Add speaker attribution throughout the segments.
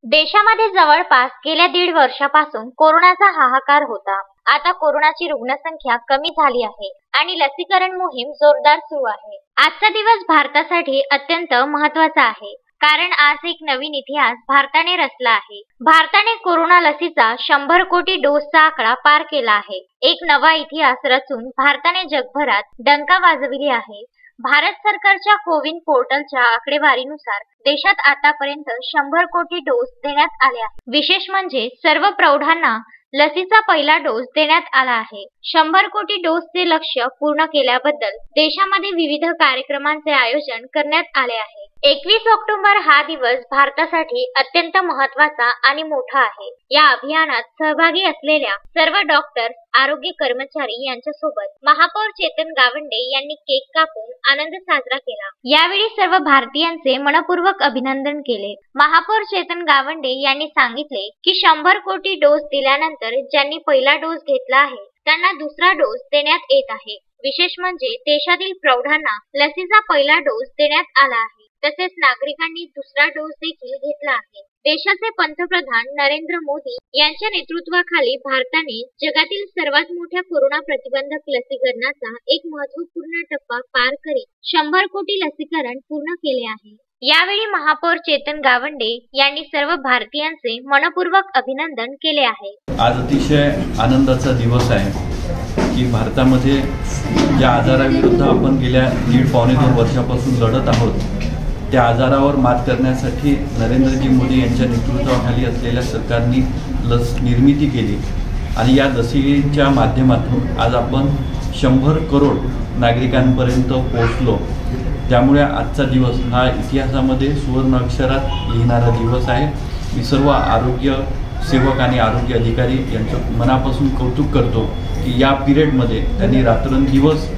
Speaker 1: देशामध्ये जवळपास गेल्या 1.5 वर्षापासून कोरोनाचा हाहाकार होता। आता कोरोनाची रुग्णसंख्या कमी झाली आहे आणि लसीकरण मोहीम जोरदार सुरू आहे। आजचा दिवस भारतासाठी अत्यंत महत्त्वाचा आहे, कारण आज एक नवीन इतिहास भारताने रचला आहे। भारताने कोरोना लसीचा 100 कोटी डोसचा आकडा पार केला आहे। एक नवा इतिहास रचून भारताने जगभरात डंका वाजविली आहे। भारत सरकारच्या कोविन पोर्टलच्या आकडेवारीनुसार देशात आतापर्यंत 100 कोटी डोस देण्यात आले आहेत। विशेष म्हणजे सर्व प्रौढांना लसीचा पहिला डोस देण्यात आला आहे। 100 कोटी डोसचे लक्ष्य पूर्ण केल्याबद्दल देशामध्ये विविध कार्यक्रमांचे आयोजन करण्यात आले आहे। 21 ऑक्टोबर हा दिवस भारतासाठी अत्यंत महत्त्वाचा आणि मोठा आहे। या अभियानात सहभागी असलेल्या सर्व डॉक्टर्स, आरोग्य कर्मचारी यांच्यासोबत महापौर चेतन गावंडे यांनी केक कापून आनंद साजरा केला। यावेळी सर्व भारतीयांचे मनपूर्वक अभिनंदन केले। महापौर चेतन गावंडे यांनी सांगितले की 100 कोटी डोस दिल्यानंतर ज्यांनी पहिला डोस घेतला आहे त्यांना दुसरा डोस देण्यात येत आहे। विशेष म्हणजे देशातील प्रौढांना लसीचा पहिला डोस देण्यात आला आहे। तसेच नागरिकांनी दुसरा डोस देखील घेतला आहे। देशाचे पंतप्रधान नरेंद्र मोदी यांच्या नेतृत्वाखाली भारताने जगातील सर्वात मोठ्या कोरोना प्रतिबंधक लसीकरणाचा एक महत्त्वपूर्ण टप्पा पार करीत 100 कोटी लसीकरण पूर्ण केले आहे। यावेळी महापौर चेतन गावंडे यांनी सर्व भारतीयांचे मनपूर्वक अभिनंदन केले आहे।
Speaker 2: आज अतिशय आनंदाचा दिवस आहे की भारतामध्ये ज्या आजाराविरुद्ध आपण गेल्या 1.5-2 वर्षापासून लढत आहोत, त्या आजारावर मात करण्यासाठी नरेंद्रजी मोदी यांच्या नेतृत्वाखाली असलेल्या सरकारने लस निर्मिती केली आणि या लसीच्या माध्यमातून आज आपण 100 करोड नागरिकांपर्यंत पोहोचलो। त्यामुळे आजचा दिवस हा इतिहासामध्ये सुवर्ण अक्षरात लिहिणारा दिवस आहे। मी सर्व आरोग्य सेवक आणि आरोग्य अधिकारी यांचं मनापासून कौतुक करतो की या पिरियडमध्ये त्यांनी रात्रंदिवस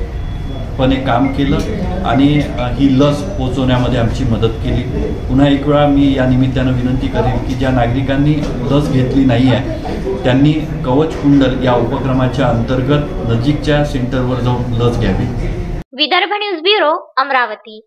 Speaker 2: काम केलं आणि ही लस पोहोचवण्यामध्ये आमची मदत केली। पुन्हा एक वेळा मी या निमित्तानं विनंती करेन की ज्या नागरिकांनी लस घेतली नाही आहे त्यांनी कवच कुंडल या उपक्रमाच्या अंतर्गत नजीकच्या सेंटरवर जाऊन लस घ्यावी।
Speaker 1: Vidarbha news bureau, Amravati.